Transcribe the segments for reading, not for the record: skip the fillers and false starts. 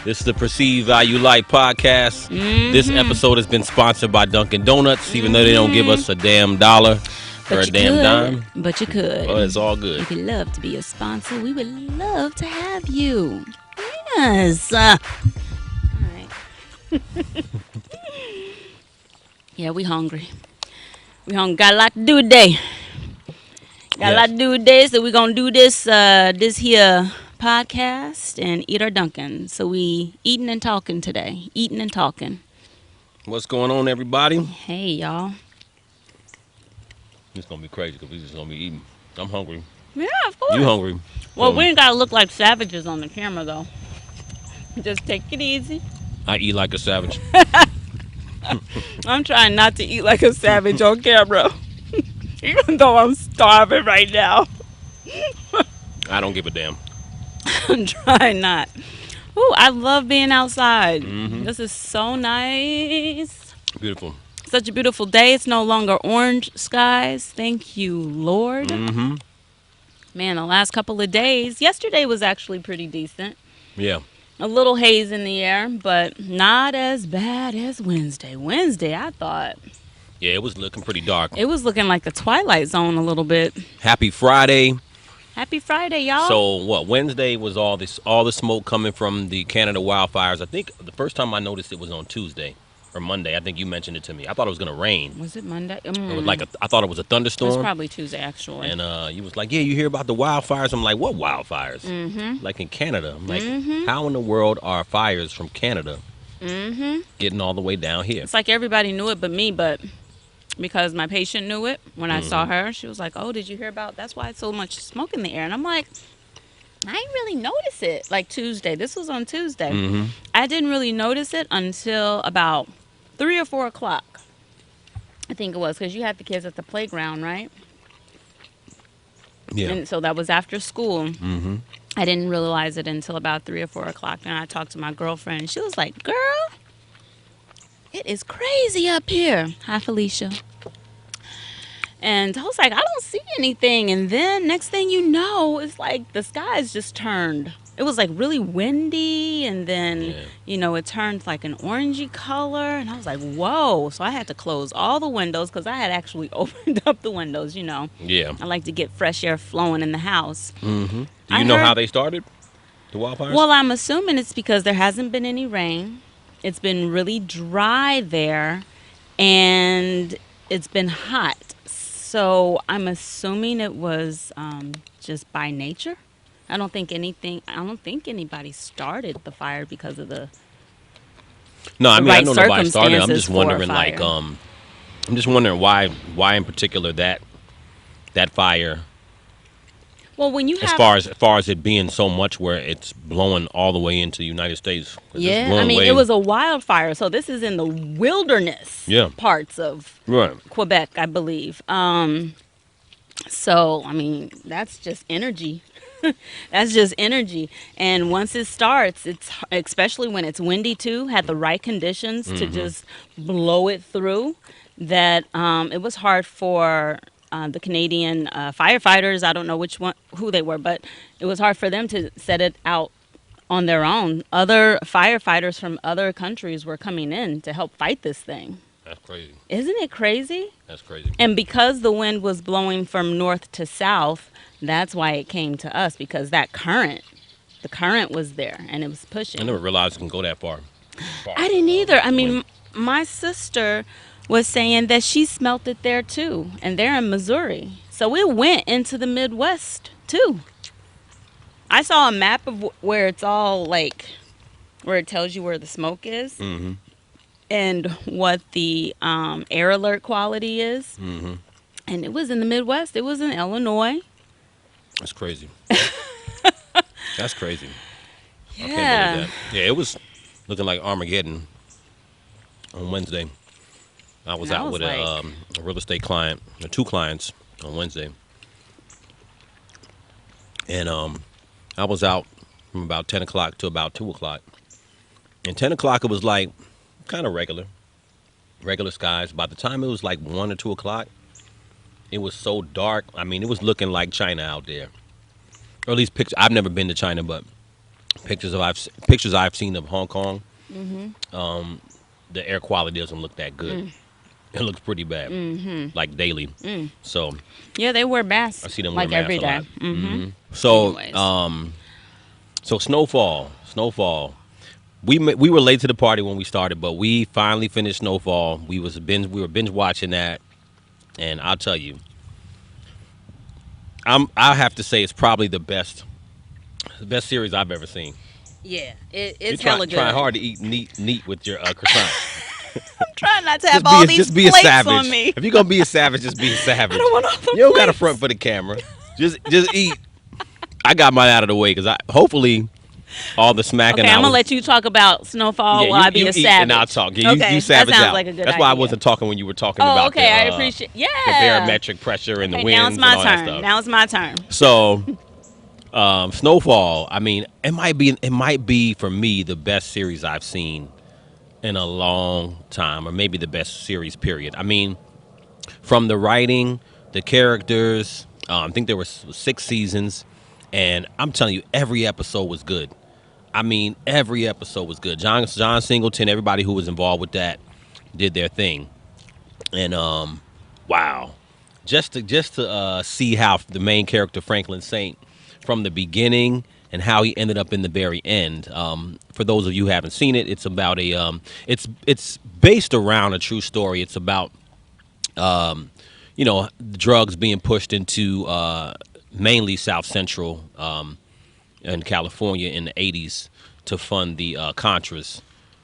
This is the Perceived Value Life podcast. This episode has been sponsored by Dunkin' Donuts, even though they don't give us a damn dollar or a damn dime. But you could. Well, it's all good. If you'd love to be a sponsor, we would love to have you. Yes. All right. Yeah, we hungry. We hungry. Got a lot to do today. Got a lot to do today, so we're going to do this here podcast and eat our Dunkin'. So we eating and talking today. Eating and talking. What's going on, everybody? Hey, y'all. It's going to be crazy because we're just going to be eating. I'm hungry. Yeah, of course. You hungry? Well, we ain't got to look like savages on the camera, though. Just take it easy. I eat like a savage. I'm trying not to eat like a savage on camera. Even though I'm starving right now. I don't give a damn. I'm trying not. Ooh, I love being outside. This is so nice. Beautiful. Such a beautiful day. It's no longer orange skies. Thank you, Lord. Man, the last couple of days. Yesterday was actually pretty decent. Yeah. A little haze in the air, but not as bad as Wednesday. Wednesday, I thought. Yeah, it was looking pretty dark. It was looking like the Twilight Zone a little bit. Happy Friday. Happy Friday, y'all. So what? Wednesday was all the smoke coming from the Canada wildfires. I think the first time I noticed it was on Tuesday or Monday. I think you mentioned it to me. I thought it was gonna rain. Was it Monday? It was like I thought it was a thunderstorm. It was probably Tuesday, actually. And you was like, yeah, you hear about the wildfires? I'm like, what wildfires? Like in Canada. I'm like, how in the world are fires from Canada getting all the way down here? It's like everybody knew it but me, but because my patient knew it, when I saw her, she was like, oh, did you hear about, that's why it's so much smoke in the air. And I'm like, I didn't really notice it. Like Tuesday. This was on Tuesday. I didn't really notice it until about 3 or 4 o'clock. I think it was, because you had the kids at the playground, right? Yeah. And so that was after school. I didn't realize it until about 3 or 4 o'clock. And I talked to my girlfriend, and she was like, girl, it is crazy up here. Hi, Felicia. And I was like, I don't see anything. And then next thing you know, it's like the skies just turned. It was like really windy. And then, it turned like an orangey color. And I was like, whoa. So I had to close all the windows because I had actually opened up the windows, Yeah. I like to get fresh air flowing in the house. Do you know how they started, the wildfires? Well, I'm assuming it's because there hasn't been any rain. It's been really dry there. And it's been hot. So I'm assuming it was just by nature. I don't think anybody started the fire because of the No, I mean, right I know nobody started. I'm just circumstances wondering, for a fire. I'm just wondering why in particular that fire. Well, when you have as far as it being so much where it's blowing all the way into the United States. Yeah, I mean, it was a wildfire, so this is in the wilderness parts of Quebec, I believe. So, I mean, that's just energy. That's just energy. And once it starts, it's especially when it's windy too, had the right conditions to just blow it through, that it was hard for the Canadian firefighters. I don't know who they were, but it was hard for them to set it out on their own. Other firefighters from other countries were coming in to help fight this thing. That's crazy. Isn't it crazy? That's crazy. And because the wind was blowing from north to south, that's why it came to us, because the current was there and it was pushing. I never realized it can go that far. I didn't either. I mean, my sister was saying that she smelt it there too, and they're in Missouri. So it went into the Midwest too. I saw a map of where it's all like, where it tells you where the smoke is and what the air alert quality is. And it was in the Midwest. It was in Illinois. That's crazy. That's crazy. Yeah. I can't believe that. Yeah, it was looking like Armageddon on Wednesday. I was out with a real estate client, or 2 clients on Wednesday. And I was out from about 10 o'clock to about 2 o'clock. And 10 o'clock, it was like kind of regular skies. By the time it was like 1 or 2 o'clock, it was so dark. I mean, it was looking like China out there. Or at least picture. I've never been to China, but Pictures I've seen of Hong Kong, the air quality doesn't look that good. It looks pretty bad, like daily. So Yeah, they wear I masks see them wear like masks every a day. lot. So Anyways. so Snowfall. We were late to the party when we started, but we finally finished Snowfall. We were binge watching that, and I'll tell you, I have to say it's probably the best series I've ever seen. Yeah, You're it's hella trying good. hard to eat neat with your croissant. I'm trying not to have all these Just be a plates on savage. me. If you're gonna be a savage, just be a I savage. don't want all the You don't got to front plates. for the camera. Just eat. I got mine out of the way because I hopefully all the smacking Okay, I I'm gonna was. let you talk about Snowfall Yeah, while I be you a eat and I'll savage. talk. Yeah, you Okay, that savage sounds out. like a good That's why I idea. wasn't talking when you were talking Oh, about okay, I appreciate. the Yeah. barometric pressure and the Okay, now it's winds and my all that turn. stuff. Now it's my turn. So Snowfall. I mean, it might be for me the best series I've seen in a long time, or maybe the best series. Period. I mean, from the writing, the characters. I think there were 6 seasons, and I'm telling you, every episode was good. I mean, every episode was good. John Singleton, everybody who was involved with that, did their thing, and wow, just to see how the main character Franklin Saint from the beginning and how he ended up in the very end. For those of you who haven't seen it, it's about it's based around a true story. It's about drugs being pushed into mainly South Central in California in the 80s to fund the Contras,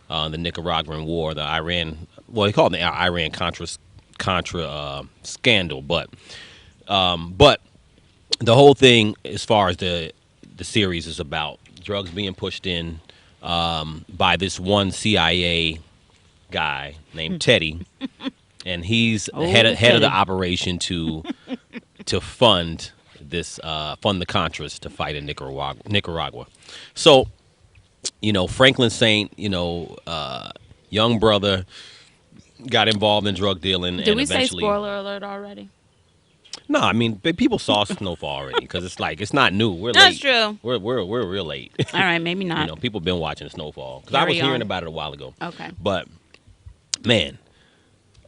the Nicaraguan war, the Iran. Well, they call it the Iran Contra scandal, but the whole thing, as far as the series, is about drugs being pushed in by this one CIA guy named Teddy, and he's Oh, head of the Teddy. operation to fund the Contras to fight in Nicaragua. So Franklin Saint, young brother got involved in drug dealing Did and we say eventually. spoiler alert already? No, I mean people saw Snowfall already because it's not new. We're That's late. true. We're real late. All right, maybe not. People been watching Snowfall because I was Carry hearing on. about it a while ago. Okay. But man,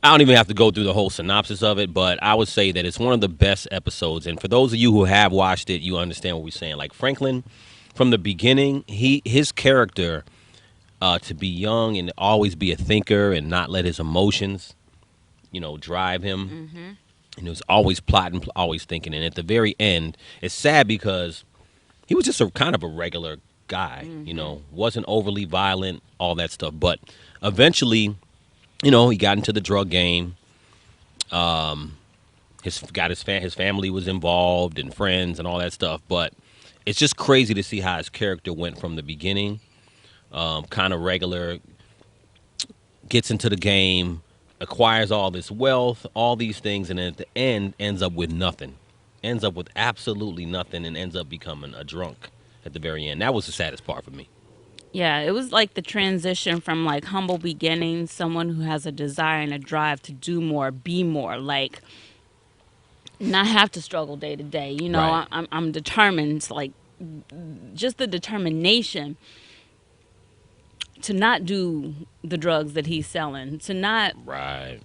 I don't even have to go through the whole synopsis of it, but I would say that it's one of the best episodes. And for those of you who have watched it, you understand what we're saying. Like Franklin, from the beginning, his character to be young and always be a thinker and not let his emotions, drive him. And he was always plotting, always thinking. And at the very end, it's sad because he was just a kind of a regular guy. Wasn't overly violent, all that stuff. But eventually, he got into the drug game. His family was involved and friends and all that stuff. But it's just crazy to see how his character went from the beginning, kind of regular, gets into the game, acquires all this wealth, all these things, and then at the end ends up with nothing. Ends up with absolutely nothing and ends up becoming a drunk at the very end. That was the saddest part for me. Yeah, it was like the transition from like humble beginnings, someone who has a desire and a drive to do more, be more, like not have to struggle day to day. Right. I'm determined, like just the determination to not do the drugs that he's selling, Right.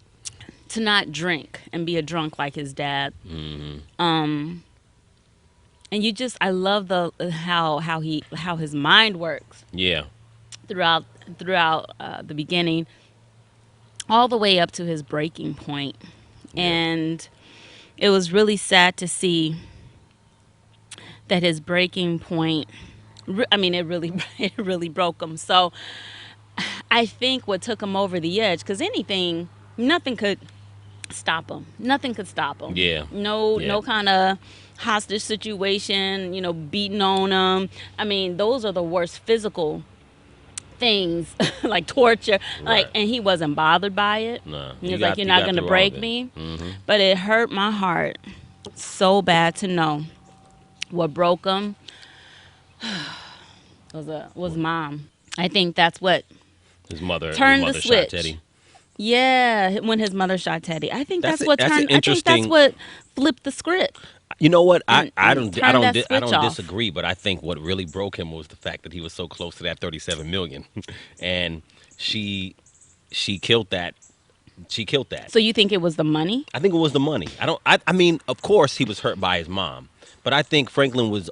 to not drink and be a drunk like his dad. And I love the how his mind works Yeah. throughout the beginning, all the way up to his breaking point. Yeah. And it was really sad to see that his breaking point. I mean, it really it really broke him. So I think what took him over the edge, because nothing could stop him. Nothing could stop him. Yeah. No, Yeah. no kind of hostage situation. Beating on him. I mean, those are the worst physical things, like torture. Right. And he wasn't bothered by it. Nah. He was like, "You're not going to through all break of it. me." But it hurt my heart so bad to know what broke him was mom. I think that's what His turned the mother shot switch. Teddy. Yeah, when his mother shot Teddy. I think That's that's what that's an turned. I think that's interesting. what flipped the script. You know what? and turn that I switch don't off. disagree, but I think what really broke him was the fact that he was so close to that 37 million, and she she killed that. She killed that. So you think it was the money? I think it was the money. I don't. I mean, of course, he was hurt by his mom, but I think Franklin was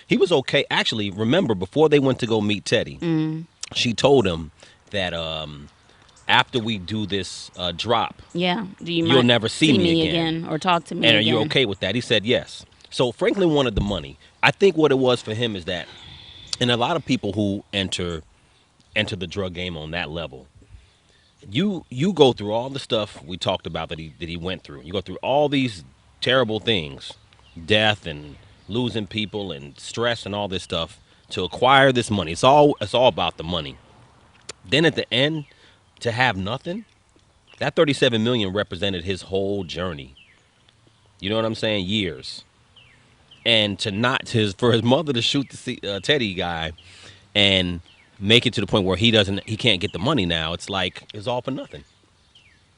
he was okay. Actually, remember before they went to go meet Teddy, she told him that after we do this drop, Yeah. Do you you'll mind never see see me me again. again or talk to me And are you again? okay with that? He said yes. So Franklin wanted the money. I think what it was for him is that, and a lot of people who enter the drug game on that level, you go through all the stuff we talked about that he went through. You go through all these terrible things, death and losing people and stress and all this stuff to acquire this money. It's all about the money. Then at the end, to have nothing, that 37 million represented his whole journey. You know what I'm saying? Years. And to not his for his mother to shoot the Teddy guy and make it to the point where he can't get the money now. It's like it's all for nothing.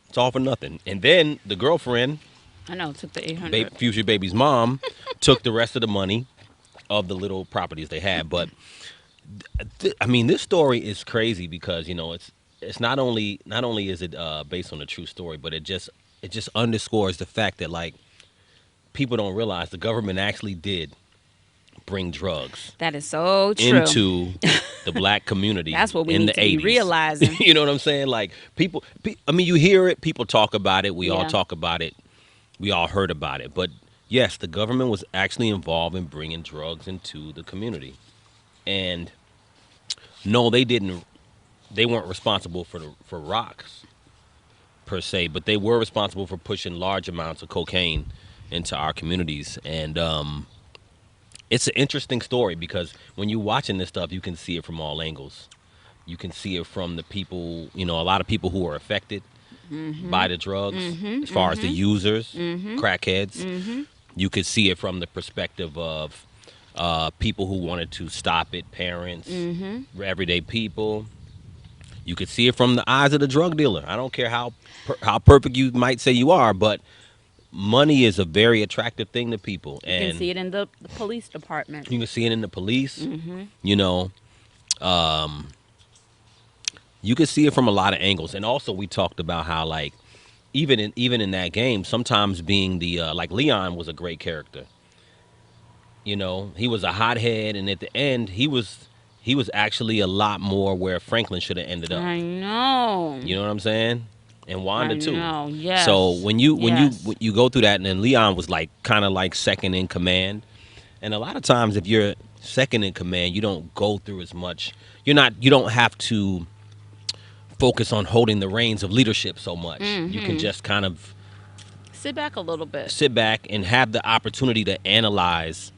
It's all for nothing. And then the girlfriend, I know. Took the 800. future baby's mom, took the rest of the money of the little properties they had. But I mean, this story is crazy because it's not only is it based on a true story, but it just underscores the fact that like people don't realize the government actually did bring drugs That is so true. into the black community That's what we in need the to be 80s. realizing. You know what I'm saying? Like I mean, you hear it, people talk about it, we all Yeah. talk about it, we all heard about it. But yes, the government was actually involved in bringing drugs into the community. And no, they didn't. They weren't responsible for rocks per se, but they were responsible for pushing large amounts of cocaine into our communities. And it's an interesting story because when you're watching this stuff, you can see it from all angles. You can see it from the people, a lot of people who are affected by the drugs, as far as the users, crackheads. You could see it from the perspective of people who wanted to stop it, parents, everyday people. You could see it from the eyes of the drug dealer. I don't care how perfect you might say you are, but money is a very attractive thing to people, You can see and it in the police department. you can see it in the police. You know, you can see it from a lot of angles. And also, we talked about how like even in that game, sometimes being the like Leon was a great character. He was a hothead, and at the end, he was actually a lot more where Franklin should have ended up. I know. You know what I'm saying? And Wanda I too. know. So Yes. when Yes. you go through that, and then Leon was like kind of like second in command. And a lot of times, if you're second in command, you don't go through as much. You don't have to focus on holding the reins of leadership so much. You can just kind of Sit back a little bit. sit back and have the opportunity to analyze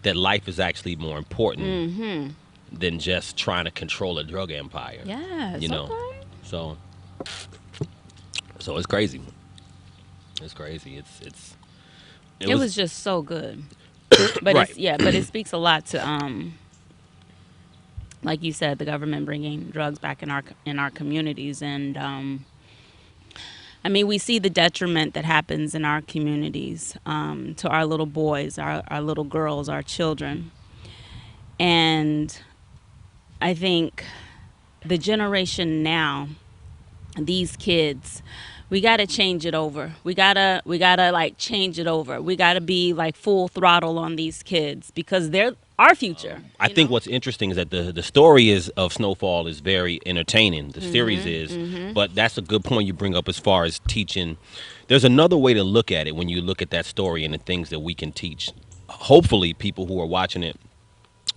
that life is actually more important than just trying to control a drug empire. Yes. You know, Okay. so it's crazy. It's crazy. It It was was just so good. But right. but it speaks a lot to like you said, the government bringing drugs back in our communities, and I mean, we see the detriment that happens in our communities to our little boys, our little girls, our children. And I think the generation now, these kids, we got to change it over. We got to like change it over. We got to be like full throttle on these kids because they're our future, I you think know? what's interesting is that the story is of Snowfall is very entertaining. The series is, but that's a good point you bring up as far as teaching. There's another way to look at it when you look at that story and the things that we can teach. Hopefully, people who are watching it,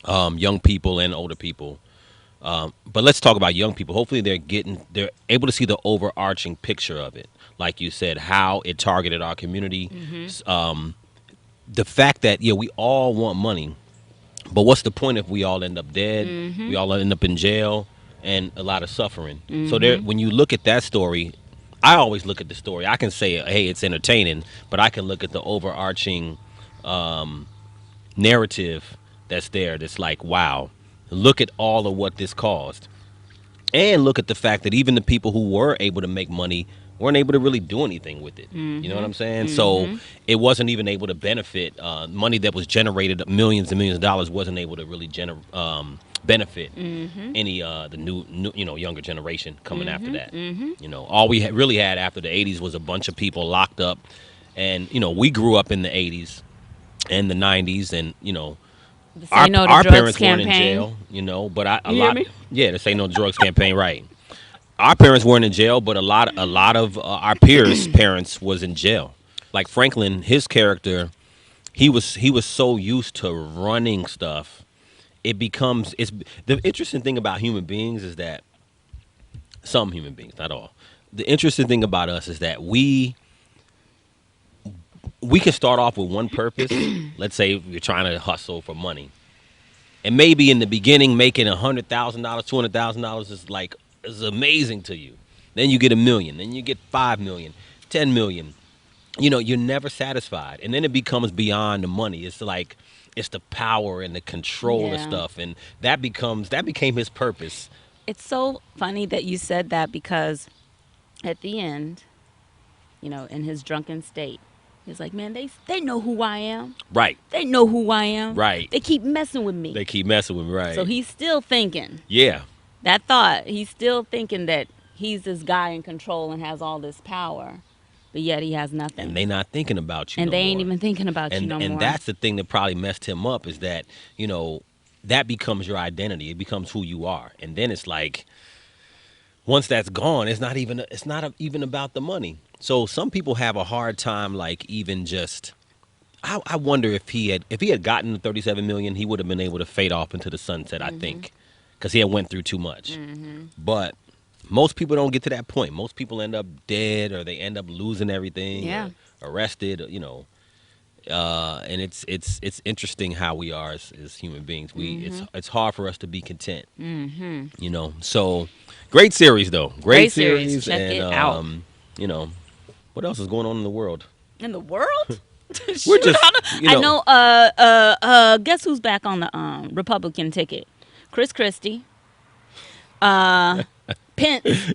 young people and older people. But let's talk about young people. Hopefully, they're able to see the overarching picture of it. Like you said, how it targeted our community. The fact that we all want money. But what's the point if we all end up dead? We all end up in jail and a lot of suffering. So when you look at that story, I always look at the story. I can say, hey, it's entertaining, but I can look at the overarching narrative that's there. That's like, wow, look at all of what this caused, and look at the fact that even the people who were able to make money weren't able to really do anything with it. You know what I'm saying? So it wasn't even able to benefit. Money that was generated, millions and millions of dollars, wasn't able to really benefit any the new younger generation coming after that. All we really had after the '80s was a bunch of people locked up, and we grew up in the '80s and the '90s, and The Say our No to our Drugs parents weren't in campaign. jail, but a You hear lot, me? yeah, the Say No to Drugs campaign, right? Our parents weren't in jail, but a lot of our peers' parents was in jail. Like Franklin, his character, he was so used to running stuff. It's the interesting thing about human beings is that some human beings, not all. The interesting thing about us is that we can start off with one purpose. Let's say you're trying to hustle for money, and maybe in the beginning making $100,000, $200,000 is amazing to you. Then you get 1 million, then you get 5 million, 10 million. You're never satisfied, and then it becomes beyond the money. It's like it's the power and the control of Yeah. stuff, and that became his purpose. It's so funny that you said that because at the end, in his drunken state, he's like, man, they know who I am. Right, They know who I am. right. They keep messing with me. They keep messing with me, So right? he's still thinking Yeah, that thought. He's still thinking that he's this guy in control and has all this power, but yet he has nothing. and they not thinking about you And no they ain't more. even thinking about you no And more. that's the thing that probably messed him up is that that becomes your identity. It becomes who you are, and then it's like once that's gone, it's not even about the money. So some people have a hard time, like even just. I wonder if he had gotten the 37 million, he would have been able to fade off into the sunset. I think because he had went through too much. But most people don't get to that point. Most people end up dead or they end up losing everything. Yeah. Or arrested. And it's interesting how we are as human beings. It's hard for us to be content. So great series though. Great series. Check and it out. you know, what else is going on in the world? In the world? We're Shoot, just I know. Guess who's back on the Republican ticket? Chris Christie. Pence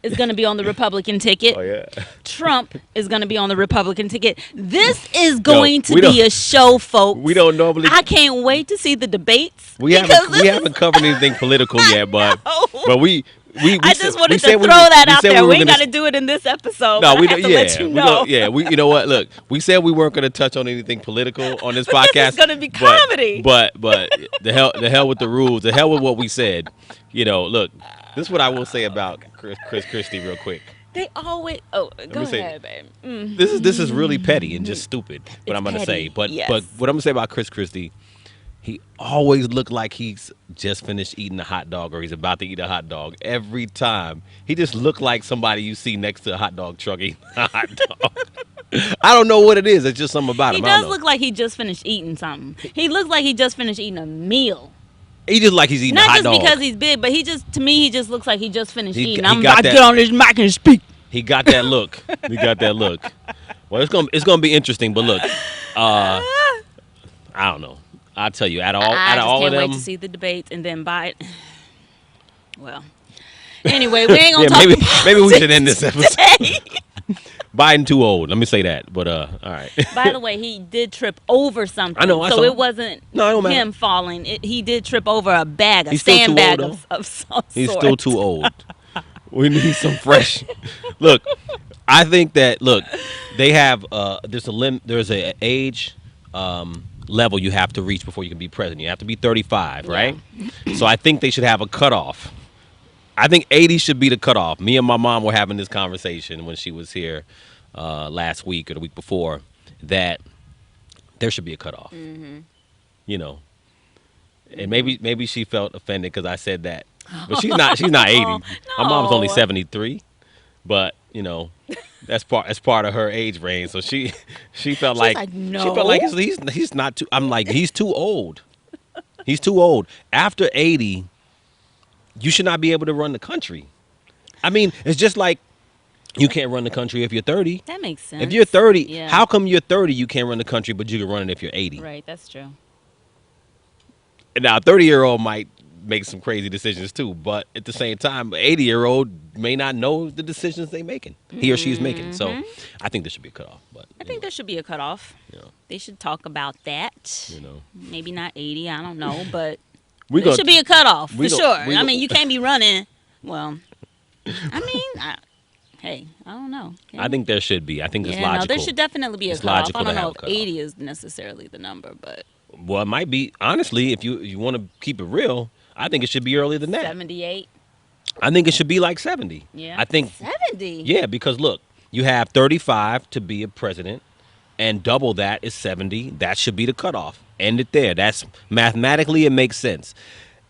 is going to be on the Republican ticket. Oh yeah. Trump is going to be on the Republican ticket. This is going to we be don't- a show, folks. We don't normally I can't wait to see the debates. we because haven't this we is- haven't covered anything political yet, but know. but we I said- just wanted we to said throw we- that we out said there. we We were ain't gonna got to do it in this episode. No, but we I have don't. to let you know. We you know what? Look, we said we weren't going to touch on anything political on this podcast. This is gonna be but- comedy. But the hell with the rules. The hell with what we said. Look, this is what I will say about Chris Christie real quick. They always. Oh, go me say- ahead, babe. Mm. This is really petty and just stupid. What It's I'm going to say, petty, but yes. but what I'm going to say about Chris Christie, he always looked like he's just finished eating a hot dog or he's about to eat a hot dog every time. He just looked like somebody you see next to a hot dog truck eating a hot dog. I don't know what it is. It's just something about He him. I don't does know. look like he just finished eating something. He looks like he just finished eating a meal. He just like he's eating a Not hot just dog. because he's big, but to me, he just looks like he just finished He- eating. he I'm got about to that- get on this mic and speak. He got that look. He got that look. Well, it's gonna be interesting. But look, I don't know. I'll tell you, out of I just all can't of wait them, to see the debates and then buy it. Well, anyway, we ain't gonna yeah, talk maybe about maybe we should end this episode. today. Biden too old. Let me say that. But all right. By the way, he did trip over something. I know, I so saw. it wasn't No, it don't matter. him falling. He did trip over a bag, a He's still too sandbag old, of some He's sort. still too old. We need some fresh. Look, I think that they have there's a age level you have to reach before you can be president. You have to be 35, right? So I think they should have a cutoff. I think 80 should be the cutoff. Me and my mom were having this conversation when she was here last week or the week before that there should be a cutoff. You know, and maybe she felt offended because I said that, but she's not 80. My mom's only No. 73, but that's part of her age range. So she felt like, like, she felt like no. he's not too. I'm like, he's too old. He's too old. After 80, you should not be able to run the country. I mean, it's just like you can't run the country if you're 30. That makes sense. If you're 30, Yeah. how come you're 30 you can't run the country, but you can run it if you're 80? Right, that's true. And now a 30-year-old might make some crazy decisions too. But at the same time, an 80-year-old may not know the decisions they making. He or she's making. So I think there should be a cutoff. But I think anyway, there should be a cutoff. you know, They should talk about that. you know, Maybe not 80, I don't know, but we there go. should be a cutoff we for go- sure. we I go- mean, you can't be running. Well, I mean, hey, I don't know. I think there should be. I think it's yeah, logical. no, there should definitely be a It's cutoff. logical I don't to know have if a cutoff. 80 is necessarily the number, but Well, it might be. Honestly, if you want to keep it real, I think it should be earlier than that. 78. I think it should be like 70. Yeah. I think 70. Yeah, because look, you have 35 to be a president, and double that is 70. That should be the cutoff. End it there. That's mathematically it makes sense.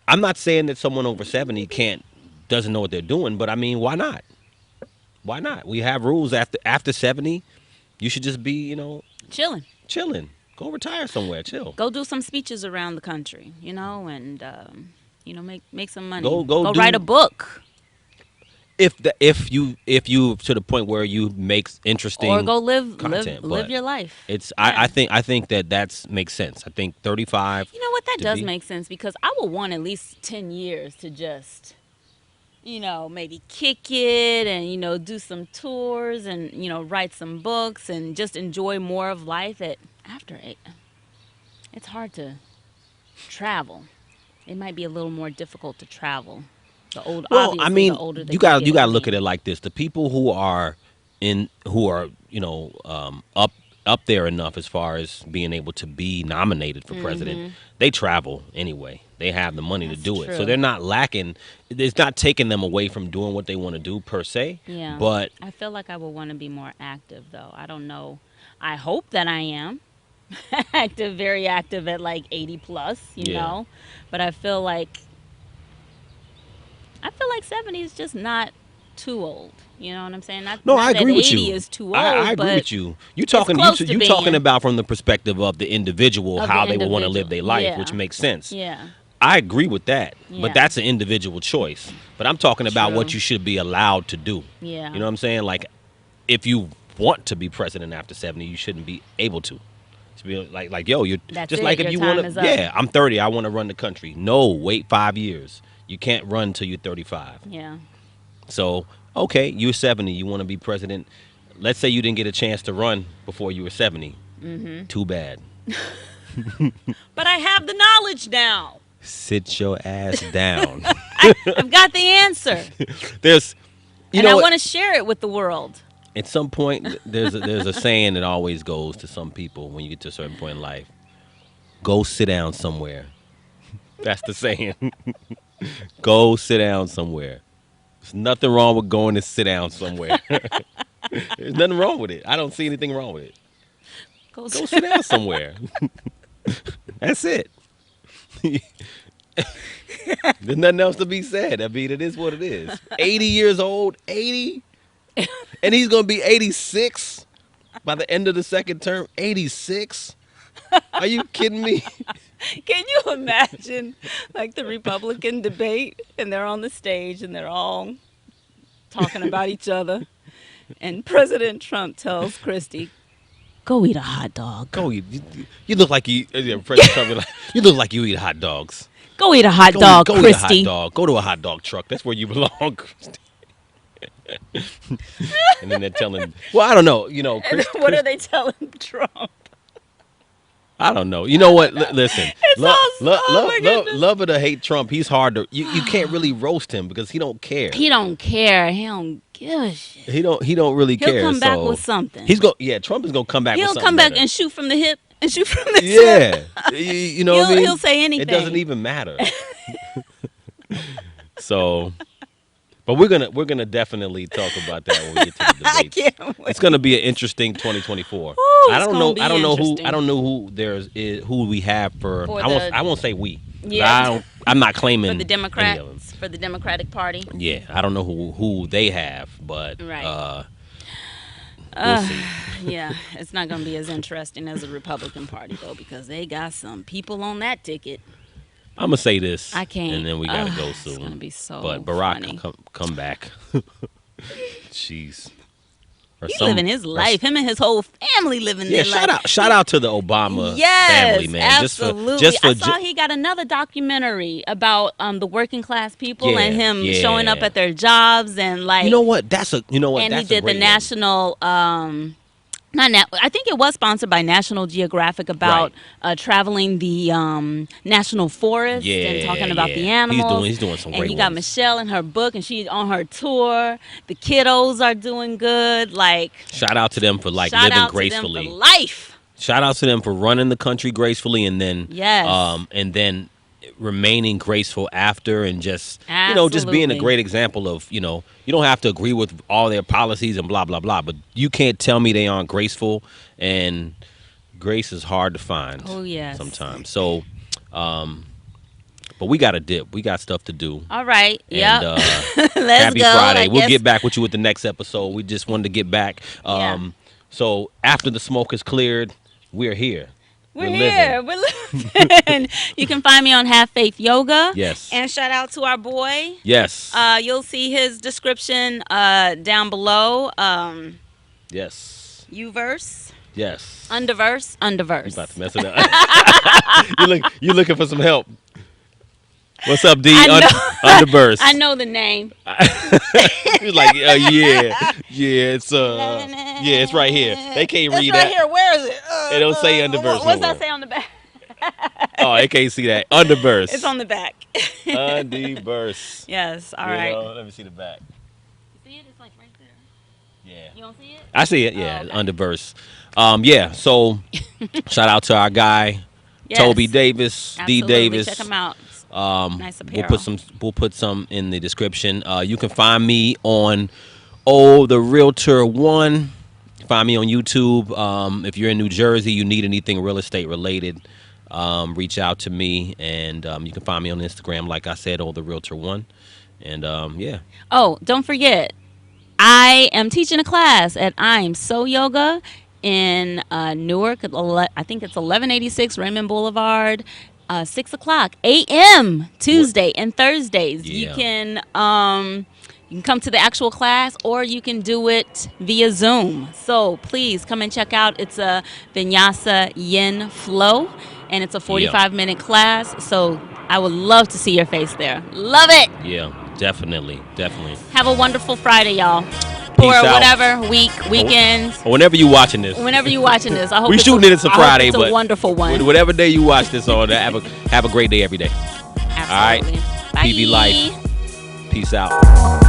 I'm not saying that someone over 70 doesn't know what they're doing, but I mean, why not? Why not? We have rules after 70. You should just be, Chilling. chilling. Go retire somewhere. Chill. Go do some speeches around the country, and make some money. Go do- write a book If you to the point where you make interesting or go live content, live but your life. It's Yeah. I think that makes sense. I think 35. You know what? That to does be- make sense because I would want at least 10 years to just, maybe kick it and, do some tours and, write some books and just enjoy more of life after it. It's hard to travel. It might be a little more difficult to travel. Well, Obviously, I mean, the older they you get, got to I look at mean. it like this: the people who are up there enough as far as being able to be nominated for president, they travel anyway. They have the money to That's do it, so true. they're not lacking. It's not taking them away from doing what they want to do per se. Yeah. But I feel like I would want to be more active, though. I don't know. I hope that I am active, very active at like 80 plus, Yeah. But I feel like 70 is just not too old. You know what I'm saying? no, Not I that agree with 80 you. is too old. I agree but with you. You talking close to you talking being. about from the perspective of the individual, Of the how they would want to live their individual. life, Yeah. which makes sense. Yeah. I agree with that, Yeah. but that's an individual choice. But I'm talking about what True. you should be allowed to do. Yeah. You know what I'm saying? Like, if you want to be president after 70, you shouldn't be able to. To be like, yo, you're That's just it. like if Your you time want is to. up. Yeah, I'm 30. I want to run the country. No, wait 5 years. You can't run till you're 35. Yeah. So, okay, you're 70. You want to be president. Let's say you didn't get a chance to run before you were 70. Mm-hmm. Too bad. But I have the knowledge now. Sit your ass down. I've got the answer. There's, you And know I what? want to share it with the world. At some point, there's a saying that always goes to some people when you get to a certain point in life. Go sit down somewhere. That's the saying. Go sit down somewhere. There's nothing wrong with going to sit down somewhere. There's nothing wrong with it. I don't see anything wrong with it. Go sit down somewhere. That's it. There's nothing else to be said. I mean, it is what it is. 80 years old, 80? And he's going to be 86 by the end of the second term. 86? Are you kidding me? Can you imagine like the Republican debate and they're on the stage and they're all talking about each other and President Trump tells Christie, go eat a hot dog. Go eat. You look like President Trump, like, you look like you eat hot dogs. Go eat a hot dog, go Christie. eat a hot dog. Go to a hot dog truck. That's where you belong, Christy. And then they're telling, well, I don't know. What are they telling Trump? I don't know. You know what? Listen, It's awesome. Oh my goodness. love it or hate Trump, he's hard to. You can't really roast him because he don't care. He don't care. He don't give a shit. He don't really He'll care. come back so with something. Trump is gonna come back. He'll with something come back better. and shoot from the hip and shoot from the hip. Yeah, you know what I mean. He'll say anything. It doesn't even matter. So, but we're gonna definitely talk about that when we get to the I debates. can't wait. It's gonna be an interesting 2024. Ooh, I it's don't gonna know. be I don't know who. interesting. I don't know who we have for. For I won't say we. Yeah. I'm not claiming For the any of them. Democrats, for the Democratic Party. Yeah, I don't know who they have, but Right. we'll see. Yeah, it's not going to be as interesting as the Republican Party, though, because they got some people on that ticket. I'm gonna say this. I can't. and then we gotta go It's soon. gonna be so But Barack, funny. come back. Jeez. or He some. living his or life. Him and his whole family living Yeah, their life. shout out to the Obama Yes, family, man. absolutely. Just I for saw he got another documentary about the working class people and yeah, him showing up yeah. at their jobs and You like, know what? and he That's a did the great one. national I think it was sponsored by National Geographic Right. about traveling the national forest and Yeah, talking about the yeah. animals. He's doing some And great you got ones. Michelle in her book, and she's on her tour. The kiddos are doing good. Like, Shout out to them for like shout living out to them for gracefully. life. Shout out to them for running the country gracefully Yes, and then remaining graceful after and just just being a absolutely. great example of, you don't have to agree with all their policies and blah blah blah, but you can't tell me they aren't graceful, and grace is hard to find Oh yes. sometimes. So but we got to dip. We got stuff to do. All right. And Yep. Let's happy go. Friday. I We'll guess. get back with you with the next episode. We just wanted to get back. Yeah. So after the smoke is cleared, we're here. We're living. here. We're living. You can find me on Have Faith Yoga. Yes. And shout out to our boy. Yes. You'll see his description down below. Yes. Uverse, Yes. underverse, You underverse. about to mess it up. You looking for some help? What's up, D? I know. Underburst. I know the name. He's like, yeah. It's right here. They can't It's read right that. here. Where is it? It don't say underverse What's nowhere. that say on the back? Oh, they can't see that. Underburst. It's on the back. Underburst. Yes. All right. Let me see the back. You see it? It's like right there. Yeah. You don't see it? I see it. Yeah, okay. Underburst. Yeah. So, shout out to our guy, Yes. Toby Davis, Absolutely. D Davis. Check them out. Nice We'll apparel. put some in the description. You can find me on the Realtor One. Find me on YouTube. If you're in New Jersey, you need anything real estate related, reach out to me, and you can find me on Instagram, like I said, the Realtor One. And yeah. Oh, don't forget, I am teaching a class at I'm So Yoga in Newark. I think it's 1186 Raymond Boulevard. 6 o'clock a.m. Tuesday and Thursdays. Yeah. You can come to the actual class, or you can do it via Zoom. So please come and check out. It's a Vinyasa Yin Flow, and it's a 45-minute class. So I would love to see your face there. Love it. Yeah, definitely. Have a wonderful Friday, y'all. Peace Or out. whatever, weekends. Or whenever you watching this. Whenever you're watching this, I hope We it's shooting it's a I hope Friday, it's but a wonderful one. Whatever day you watch this on, have a great day every day. Absolutely. All right. Bye. PV Life. Peace out.